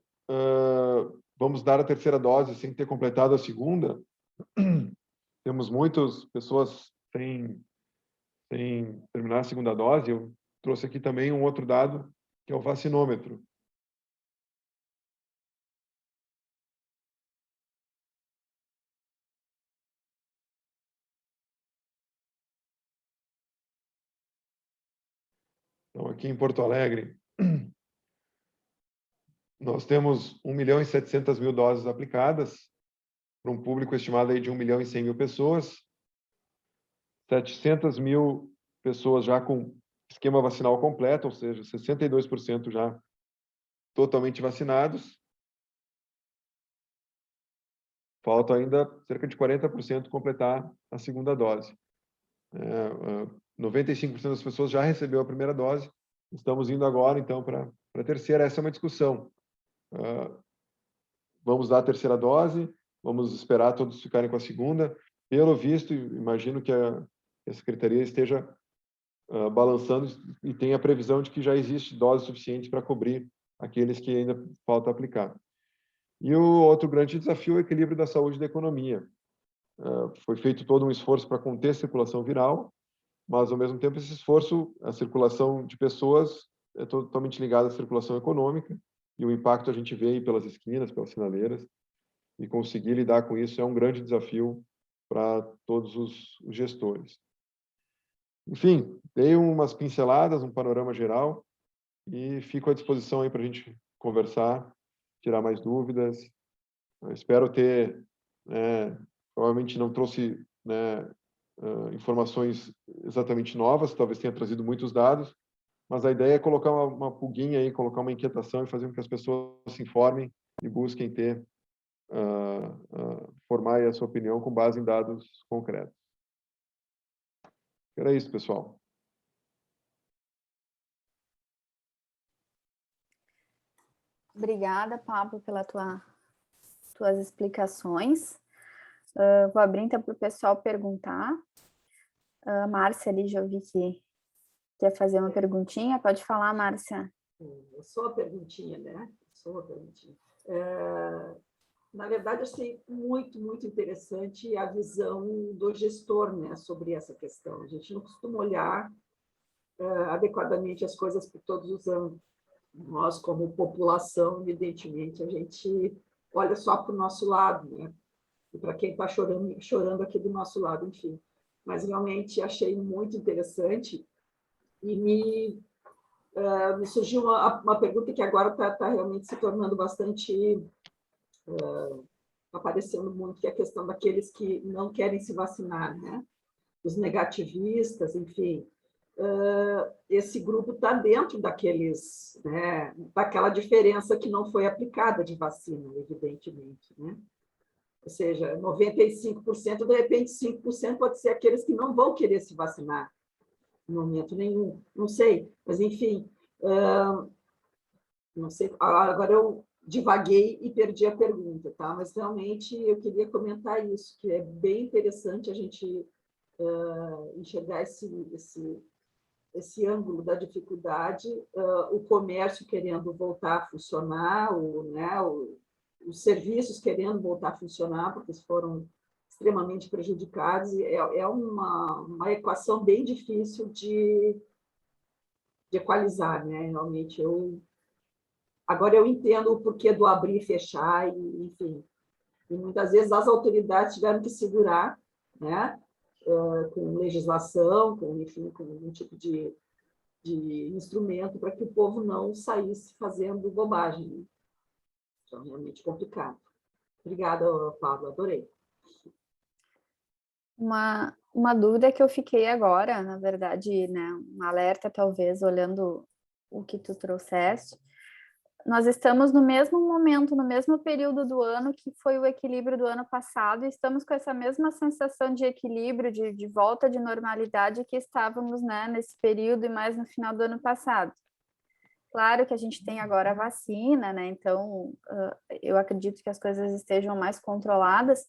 vamos dar a terceira dose sem ter completado a segunda. Temos muitas pessoas sem terminar a segunda dose. Eu trouxe aqui também um outro dado, que é o vacinômetro. Então, aqui em Porto Alegre, nós temos 1.700.000 doses aplicadas, para um público estimado aí de 1.100.000 pessoas. 700.000 pessoas já com esquema vacinal completo, ou seja, 62% já totalmente vacinados. Falta ainda cerca de 40% completar a segunda dose. 95% das pessoas já recebeu a primeira dose. Estamos indo agora, então, para a terceira. Essa é uma discussão. Vamos dar a terceira dose, vamos esperar todos ficarem com a segunda. Pelo visto, imagino que a Secretaria esteja balançando e tenha a previsão de que já existe doses suficientes para cobrir aqueles que ainda falta aplicar. E o outro grande desafio é o equilíbrio da saúde e da economia. Foi feito todo um esforço para conter a circulação viral, mas, ao mesmo tempo, esse esforço, a circulação de pessoas é totalmente ligada à circulação econômica, e o impacto a gente vê aí pelas esquinas, pelas sinaleiras, e conseguir lidar com isso é um grande desafio para todos os gestores. Enfim, dei umas pinceladas, um panorama geral, e fico à disposição aí para a gente conversar, tirar mais dúvidas. Eu espero ter, provavelmente não trouxe, informações exatamente novas, talvez tenha trazido muitos dados, mas a ideia é colocar uma pulguinha aí, colocar uma inquietação e fazer com que as pessoas se informem e busquem formar a sua opinião com base em dados concretos. Era isso, pessoal. Obrigada, Pablo, pelas tuas explicações. Vou abrir, então, para o pessoal perguntar. A Márcia ali, já ouvi que quer fazer uma perguntinha. Pode falar, Márcia. Eu sou a perguntinha, né? Sou a perguntinha. Na verdade, achei muito, muito interessante a visão do gestor, né, sobre essa questão. A gente não costuma olhar adequadamente as coisas por todos os ângulos. Nós, como população, evidentemente, a gente olha só para o nosso lado, né? E para quem está chorando aqui do nosso lado, enfim. Mas realmente achei muito interessante E me surgiu uma pergunta que agora está realmente se tornando bastante, aparecendo muito, que é a questão daqueles que não querem se vacinar, né? Os negativistas, enfim. Esse grupo está dentro daqueles, né, daquela diferença que não foi aplicada de vacina, evidentemente, né? Ou seja, 95%, de repente 5% pode ser aqueles que não vão querer se vacinar em momento nenhum, não sei, mas enfim, não sei, agora eu divaguei e perdi a pergunta, tá? Mas realmente eu queria comentar isso, que é bem interessante a gente enxergar esse ângulo da dificuldade, o comércio querendo voltar a funcionar, os serviços querendo voltar a funcionar, porque eles foram extremamente prejudicados, e é uma equação bem difícil de equalizar, né? Realmente, agora eu entendo o porquê do abrir e fechar, enfim, e muitas vezes as autoridades tiveram que segurar, né? Com legislação, enfim, com algum tipo de instrumento para que o povo não saísse fazendo bobagem, né? Então, realmente complicado. Obrigada, Pablo, adorei. Uma dúvida que eu fiquei agora, na verdade, né, um alerta talvez, olhando o que tu trouxeste. Nós estamos no mesmo momento, no mesmo período do ano que foi o equilíbrio do ano passado, e estamos com essa mesma sensação de equilíbrio, de volta de normalidade que estávamos, né, nesse período e mais no final do ano passado. Claro que a gente tem agora a vacina, né, então eu acredito que as coisas estejam mais controladas,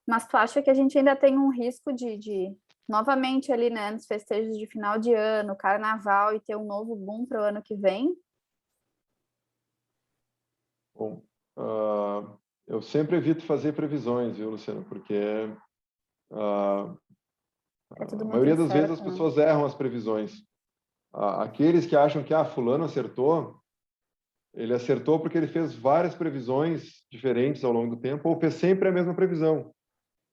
mas tu acha que a gente ainda tem um risco de novamente ali, né, nos festejos de final de ano, carnaval, e ter um novo boom para o ano que vem? Bom, eu sempre evito fazer previsões, viu, Luciana? Porque É tudo a muito maioria das vezes as incerto, né? pessoas erram as previsões. Aqueles que acham que fulano acertou, ele acertou porque ele fez várias previsões diferentes ao longo do tempo, ou fez sempre a mesma previsão.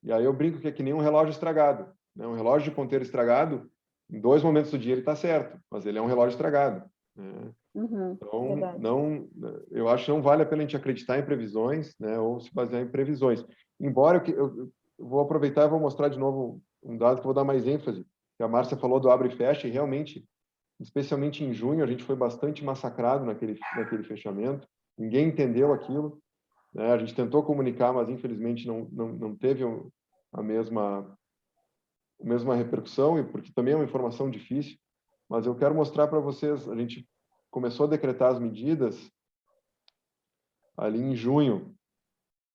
E aí eu brinco que é que nem um relógio estragado, né? Um relógio de ponteiro estragado, em 2 momentos do dia ele está certo, mas ele é um relógio estragado, né? Então, Verdade. eu acho que não vale a pena a gente acreditar em previsões, né, ou se basear em previsões. Embora eu vou aproveitar e vou mostrar de novo um dado que eu vou dar mais ênfase, que a Márcia falou do abre e fecha, e realmente, especialmente em junho, a gente foi bastante massacrado naquele fechamento, ninguém entendeu aquilo, né? A gente tentou comunicar, mas infelizmente não teve a mesma repercussão, e porque também é uma informação difícil, mas eu quero mostrar para vocês, a gente começou a decretar as medidas ali em junho.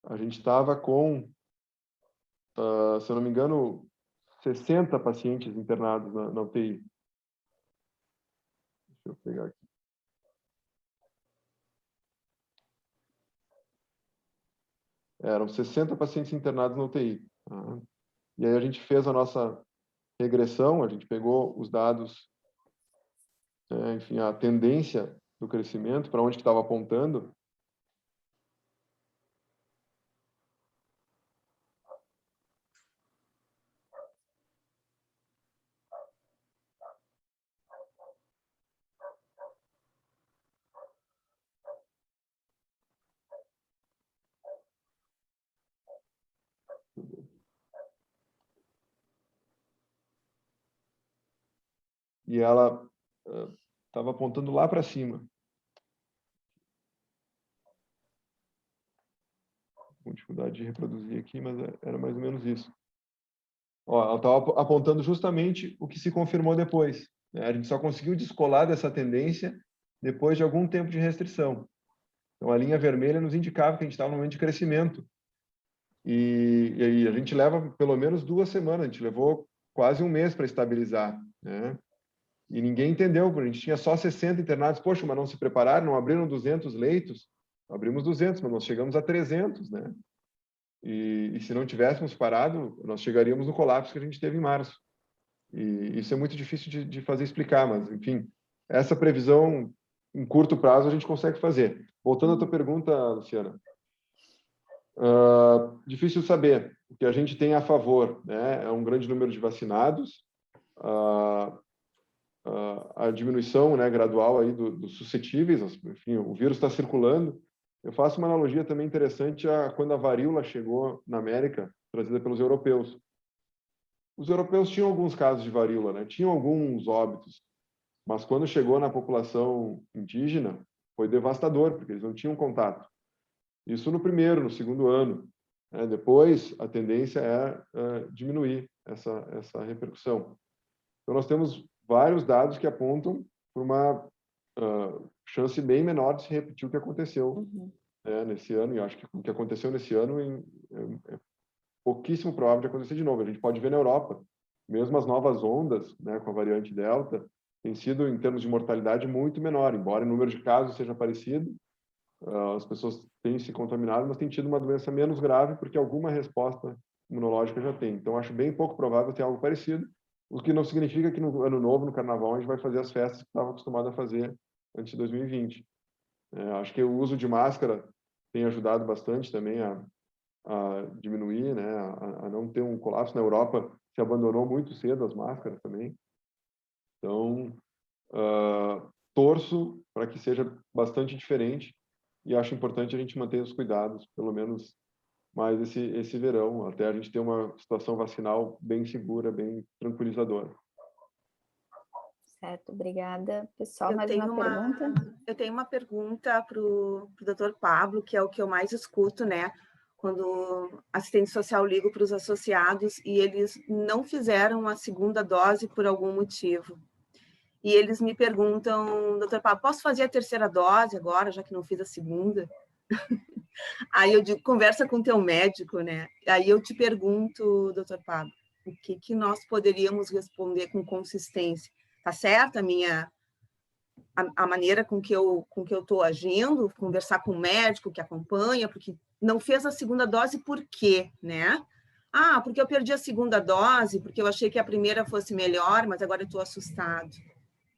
A gente estava com, se eu não me engano, 60 pacientes internados na UTI. Deixa eu pegar aqui. Eram 60 pacientes internados na UTI. Tá? E aí a gente fez a nossa regressão, a gente pegou os dados, enfim, a tendência do crescimento, para onde que estava apontando. E ela estava apontando lá para cima. Com dificuldade de reproduzir aqui, mas era mais ou menos isso. Ó, ela estava apontando justamente o que se confirmou depois, né? A gente só conseguiu descolar dessa tendência depois de algum tempo de restrição. Então, a linha vermelha nos indicava que a gente estava no momento de crescimento. E aí a gente leva pelo menos 2 semanas, a gente levou quase um mês para estabilizar, né? E ninguém entendeu, porque a gente tinha só 60 internados. Poxa, mas não se prepararam, não abriram 200 leitos? Abrimos 200, mas nós chegamos a 300, né? E se não tivéssemos parado, nós chegaríamos no colapso que a gente teve em março. E isso é muito difícil de fazer explicar, mas, enfim, essa previsão em curto prazo a gente consegue fazer. Voltando à tua pergunta, Luciana, difícil saber. O que a gente tem a favor, né, é um grande número de vacinados. a diminuição, né, gradual aí dos suscetíveis, enfim, o vírus está circulando. Eu faço uma analogia também interessante a quando a varíola chegou na América, trazida pelos europeus. Os europeus tinham alguns casos de varíola, né? Tinham alguns óbitos, mas quando chegou na população indígena, foi devastador, porque eles não tinham contato. Isso no primeiro, no segundo ano. Né? Depois, a tendência é diminuir essa repercussão. Então, nós temos vários dados que apontam para uma chance bem menor de se repetir o que aconteceu nesse ano, e eu acho que o que aconteceu nesse ano é pouquíssimo provável de acontecer de novo. A gente pode ver na Europa, mesmo as novas ondas, né, com a variante Delta, tem sido, em termos de mortalidade, muito menor, embora o número de casos seja parecido, as pessoas têm se contaminado, mas têm tido uma doença menos grave, porque alguma resposta imunológica já tem. Então, acho bem pouco provável ter algo parecido, o que não significa que no ano novo, no carnaval, a gente vai fazer as festas que estava acostumado a fazer antes de 2020. Acho que o uso de máscara tem ajudado bastante também a diminuir, né, a não ter um colapso. Na Europa se abandonou muito cedo as máscaras também. Então, torço para que seja bastante diferente e acho importante a gente manter os cuidados, pelo menos mais esse verão, até a gente ter uma situação vacinal bem segura, bem tranquilizadora. Certo, obrigada. Pessoal, mais uma pergunta? Eu tenho uma pergunta para o Dr. Pablo, que é o que eu mais escuto, né? Quando assistente social liga para os associados e eles não fizeram a segunda dose por algum motivo. E eles me perguntam, doutor Pablo, posso fazer a terceira dose agora, já que não fiz a segunda? Aí eu digo, conversa com o teu médico, né? Aí eu te pergunto, doutor Pablo, o que nós poderíamos responder com consistência? Tá certa a maneira com que eu estou agindo, conversar com o médico que acompanha, porque não fez a segunda dose, por quê, né? Ah, porque eu perdi a segunda dose, porque eu achei que a primeira fosse melhor, mas agora eu estou assustado.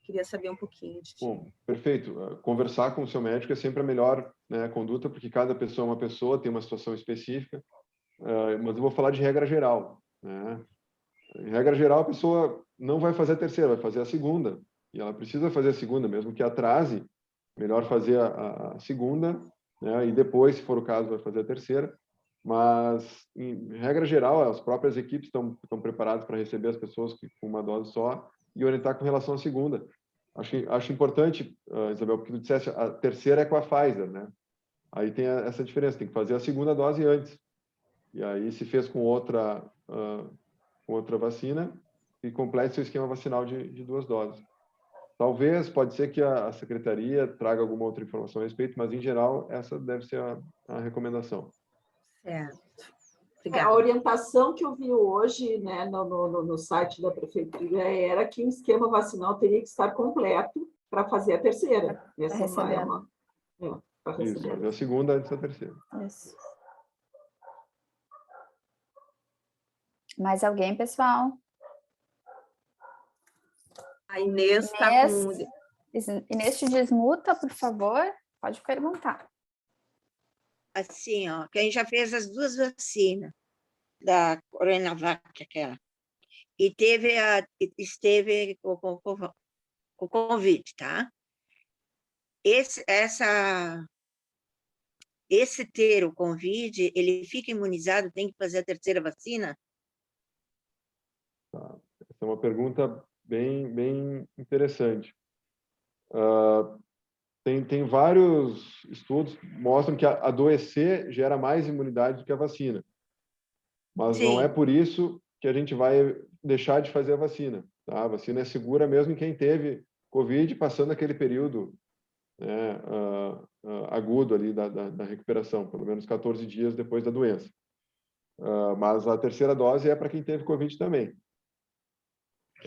Queria saber um pouquinho de ti. Bom, perfeito. Conversar com o seu médico é sempre a melhor, né, conduta, porque cada pessoa é uma pessoa, tem uma situação específica, mas eu vou falar de regra geral, né? Em regra geral, a pessoa não vai fazer a terceira, vai fazer a segunda. E ela precisa fazer a segunda, mesmo que atrase, melhor fazer a segunda, né? E depois, se for o caso, vai fazer a terceira. Mas, em regra geral, as próprias equipes estão preparadas para receber as pessoas com uma dose só e orientar com relação à segunda. Acho importante, Isabel, porque tu disseste, a terceira é com a Pfizer, né? Aí tem essa diferença, tem que fazer a segunda dose antes. E aí, se fez com outra vacina, e complete seu esquema vacinal de 2 doses. Talvez, pode ser que a secretaria traga alguma outra informação a respeito, mas, em geral, essa deve ser a recomendação. Certo. A orientação que eu vi hoje, né, no site da prefeitura era que o esquema vacinal teria que estar completo para fazer a terceira. Essa para receber. Isso, a segunda antes da terceira. Isso. Mais alguém, pessoal? A Inês está com... Inês, te desmuta, por favor. Pode perguntar. Assim, ó, que a gente já fez as 2 vacinas da Coronavac, aquela, e esteve com o Covid, tá? Esse ter o Covid, ele fica imunizado, tem que fazer a terceira vacina? Tá. Essa é uma pergunta bem interessante. Tem vários estudos que mostram que adoecer gera mais imunidade do que a vacina. Mas Sim. Não é por isso que a gente vai deixar de fazer a vacina. Tá? A vacina é segura mesmo em quem teve Covid, passando aquele período, né, agudo ali da recuperação, pelo menos 14 dias depois da doença. Mas a terceira dose é para quem teve Covid também.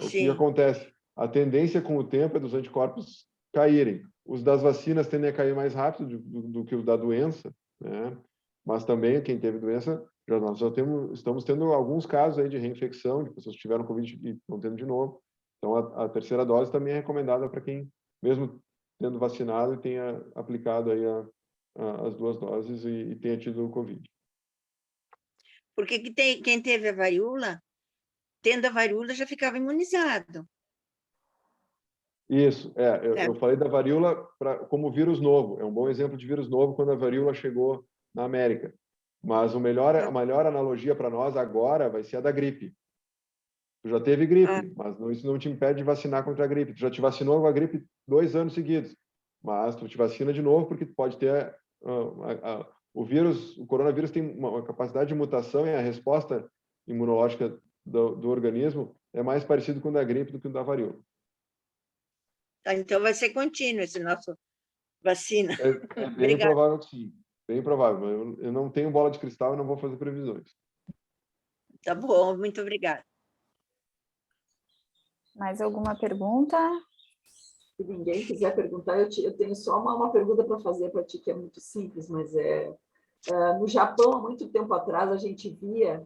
O que acontece? A tendência com o tempo é dos anticorpos caírem. Os das vacinas tendem a cair mais rápido do que os da doença, né? Mas também quem teve doença, nós já estamos tendo alguns casos aí de reinfecção, de pessoas que tiveram Covid e estão tendo de novo. Então, a terceira dose também é recomendada para quem, mesmo tendo vacinado e tenha aplicado aí as 2 doses e tenha tido o Covid. Porque quem teve a varíola, tendo a varíola, já ficava imunizado. Isso, eu falei da varíola como vírus novo. É um bom exemplo de vírus novo quando a varíola chegou na América. Mas a melhor analogia para nós agora vai ser a da gripe. Tu já teve gripe, mas isso não te impede de vacinar contra a gripe. Tu já te vacinou com a gripe 2 anos seguidos, mas tu te vacina de novo porque pode ter o coronavírus tem uma capacidade de mutação e a resposta imunológica do organismo é mais parecido com o da gripe do que o da varíola. Então vai ser contínuo esse nosso vacina. É bem provável que sim, bem provável. Eu não tenho bola de cristal e não vou fazer previsões. Tá bom, muito obrigada. Mais alguma pergunta? Se ninguém quiser perguntar, eu tenho só uma pergunta para fazer para ti, que é muito simples, mas no Japão, há muito tempo atrás, a gente via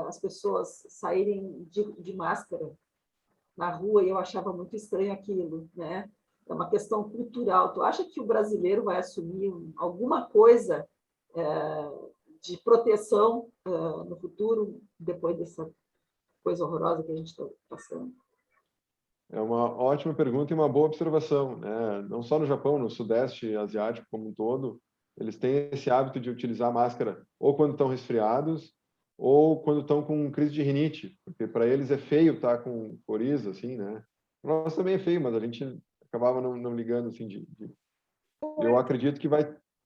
as pessoas saírem de máscara na rua e eu achava muito estranho aquilo, né? É uma questão cultural. Tu acha que o brasileiro vai assumir alguma coisa de proteção no futuro, depois dessa coisa horrorosa que a gente está passando? É uma ótima pergunta e uma boa observação, né? Não só no Japão, no Sudeste Asiático como um todo, eles têm esse hábito de utilizar máscara ou quando estão resfriados ou quando estão com crise de rinite, porque para eles é feio estar com coriza, assim, né? Para nós também é feio, mas a gente acabava não ligando, assim, Eu acredito que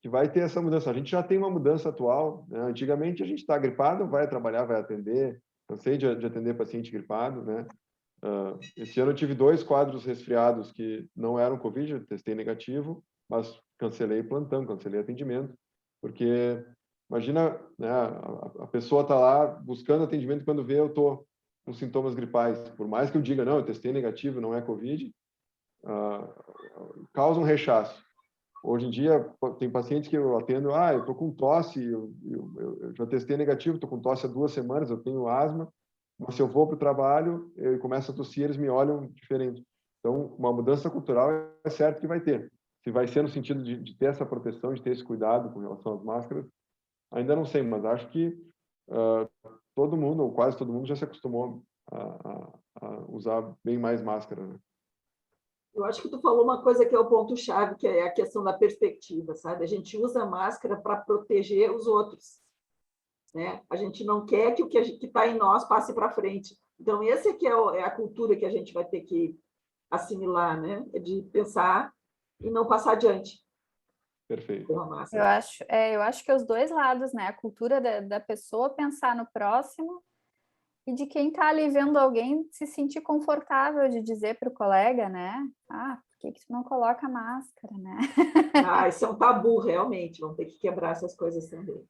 vai ter essa mudança. A gente já tem uma mudança atual, né? Antigamente a gente está gripado, vai trabalhar, vai atender. Cansei de atender paciente gripado, né? Esse ano eu tive 2 quadros resfriados que não eram Covid, eu testei negativo, mas cancelei plantão, cancelei atendimento, porque imagina, né, a pessoa está lá buscando atendimento quando vê eu estou com sintomas gripais. Por mais que eu diga, não, eu testei negativo, não é Covid, causa um rechaço. Hoje em dia, tem pacientes que eu atendo, eu estou com tosse, eu já testei negativo, estou com tosse há 2 semanas, eu tenho asma, mas se eu vou para o trabalho, eu começo a tossir, eles me olham diferente. Então, uma mudança cultural é certo que vai ter. Se vai ser no sentido de ter essa proteção, de ter esse cuidado com relação às máscaras, ainda não sei, mas acho que todo mundo, ou quase todo mundo, já se acostumou a usar bem mais máscara, né? Eu acho que tu falou uma coisa que é o ponto-chave, que é a questão da perspectiva, sabe? A gente usa a máscara para proteger os outros, né? A gente não quer que o que está em nós passe para frente. Então, essa que é a cultura que a gente vai ter que assimilar, né? É de pensar e não passar adiante. Perfeito. Com a máscara. Eu acho que os 2 lados, né? A cultura da pessoa pensar no próximo e de quem está ali vendo alguém se sentir confortável de dizer para o colega, né? Por que tu não coloca máscara, né? Isso é um tabu, realmente. Vamos ter que quebrar essas coisas também.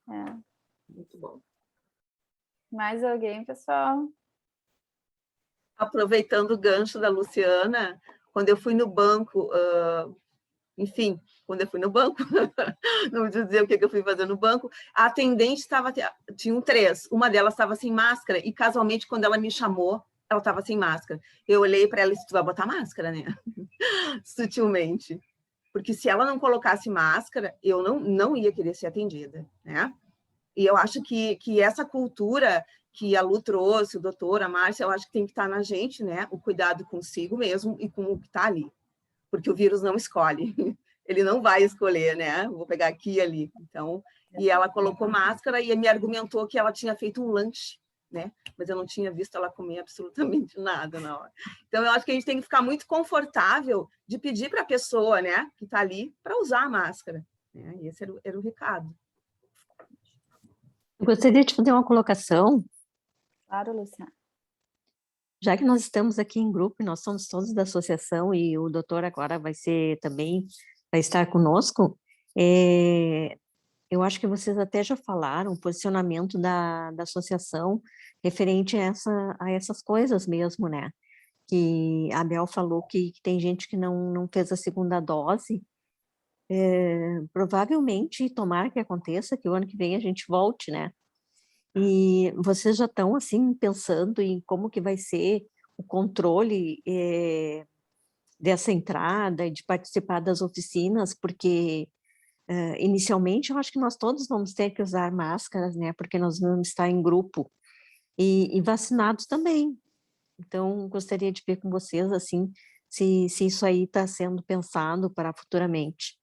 Muito bom. Mais alguém, pessoal? Aproveitando o gancho da Luciana, quando eu fui no banco, quando eu fui no banco, não vou dizer o que eu fui fazer no banco, a atendente tinham 3, uma delas estava sem máscara, e casualmente, quando ela me chamou, ela estava sem máscara. Eu olhei para ela e disse, tu vai botar máscara, né? Sutilmente. Porque se ela não colocasse máscara, eu não ia querer ser atendida, né? E eu acho que essa cultura que a Lu trouxe, o doutor, a Márcia, eu acho que tem que estar na gente, né? O cuidado consigo mesmo e com o que está ali. Porque o vírus não escolhe. Ele não vai escolher, né? Vou pegar aqui e ali. Então, e ela colocou máscara e me argumentou que ela tinha feito um lanche, né? Mas eu não tinha visto ela comer absolutamente nada na hora. Então, eu acho que a gente tem que ficar muito confortável de pedir para a pessoa, né, que está ali, para usar a máscara. Né? E esse era o recado. Eu gostaria de fazer uma colocação. Claro, Luciana. Já que nós estamos aqui em grupo, nós somos todos da associação e o doutor agora vai estar conosco, eu acho que vocês até já falaram o posicionamento da associação referente a essas coisas mesmo, né? Que a Bel falou que tem gente que não fez a segunda dose. Provavelmente, tomara que aconteça, que o ano que vem a gente volte, né? E vocês já estão, assim, pensando em como que vai ser o controle dessa entrada e de participar das oficinas, porque inicialmente eu acho que nós todos vamos ter que usar máscaras, né? Porque nós vamos estar em grupo e vacinados também. Então, gostaria de ver com vocês, assim, se isso aí está sendo pensado para futuramente.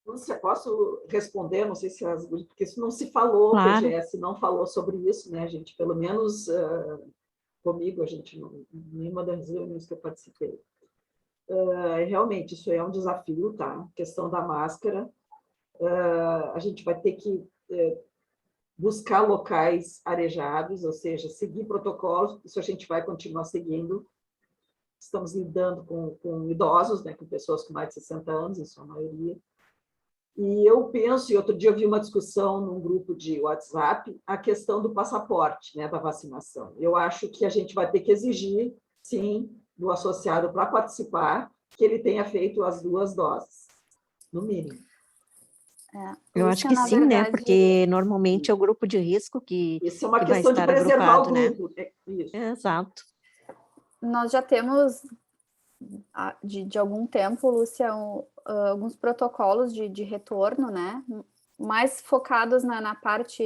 Lúcia, posso responder? Não sei se porque isso não se falou, Claro. o PGS não falou sobre isso, né, gente? Pelo menos comigo, a gente, nenhuma das reuniões que eu participei. Realmente, isso é um desafio, tá? A questão da máscara. A gente vai ter que buscar locais arejados, ou seja, seguir protocolos, isso a gente vai continuar seguindo. Estamos lidando com idosos, né, com pessoas com mais de 60 anos, em sua maioria. E eu penso, e outro dia eu vi uma discussão num grupo de WhatsApp, a questão do passaporte, né, da vacinação. Eu acho que a gente vai ter que exigir, sim, do associado para participar, que ele tenha feito as 2 doses, no mínimo. Eu acho que sim, né? Porque normalmente é o grupo de risco que Isso é uma que vai questão de estar preservar agrupado, o né? grupo. Isso. Exato. Nós já temos, de algum tempo, Lúcia, alguns protocolos de retorno, né? Mais focados na parte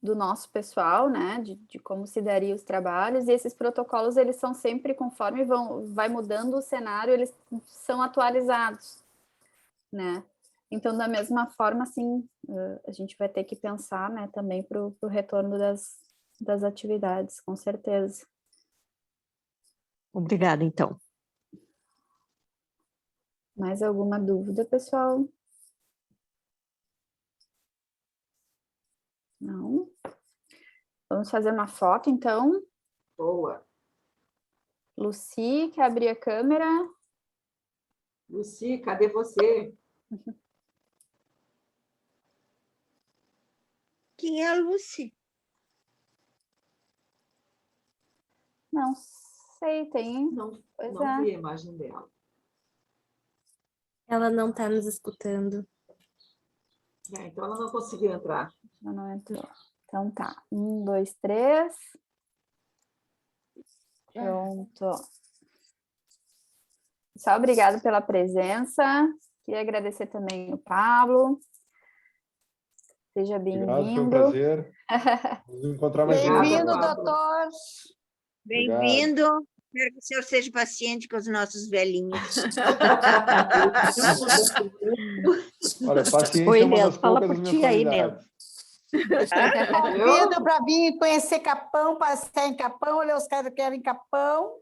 do nosso pessoal, né? De como se daria os trabalhos, e esses protocolos, eles são sempre, conforme vai mudando o cenário, eles são atualizados, né? Então, da mesma forma, assim, a gente vai ter que pensar, né, também para o retorno das atividades, com certeza. Obrigada, então. Mais alguma dúvida, pessoal? Não? Vamos fazer uma foto, então. Boa. Lucy, quer abrir a câmera? Lucy, cadê você? Quem é a Lucy? Não sei, tem. Não, Pois não é. vi a imagem dela. Ela não está nos escutando. Então, ela não conseguiu entrar. Já não entrou. Então tá. 1, 2, 3. Pronto. Pessoal, obrigada pela presença. Queria agradecer também o Pablo. Seja Obrigado, foi um bem-vindo. prazer. Nos encontrar mais vezes. Bem-vindo, agora. doutor. Bem-vindo. Espero que o senhor seja paciente com os nossos velhinhos. Olha, paciência Oi, é uma Nel, das fala poucas por das ti minhas aí, Nel. qualidades. Convido para vir conhecer Capão, passear em Capão, olha os caras que querem Capão.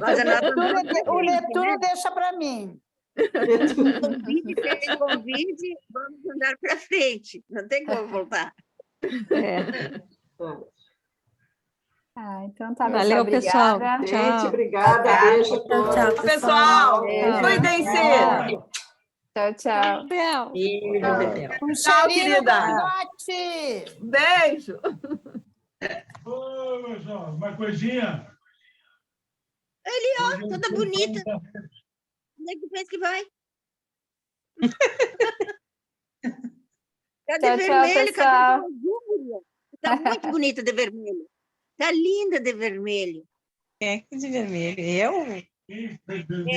Mas a nossa O Netuno deixa para mim. convite, sem convite, vamos andar para frente. Não tem como voltar. É. Então tá, Valeu, pessoal. obrigada. Gente, Tchau. obrigada. Beijo a todos. Tchau, Pessoal, Beijo. cuidem-se. Tchau, tchau. Tchau. Um Tchau, cheirinho no querida. cangote. Beijo. Ô, João, uma coisinha. Ó, toda bonita. Onde é que tu pensa que vai? Tá de Tchau, tchau, vermelho, pessoal. cadê a Júlia? Tá muito bonita de vermelho. Tá linda de vermelho. Quem é que de vermelho? Eu? Quem foi vermelho?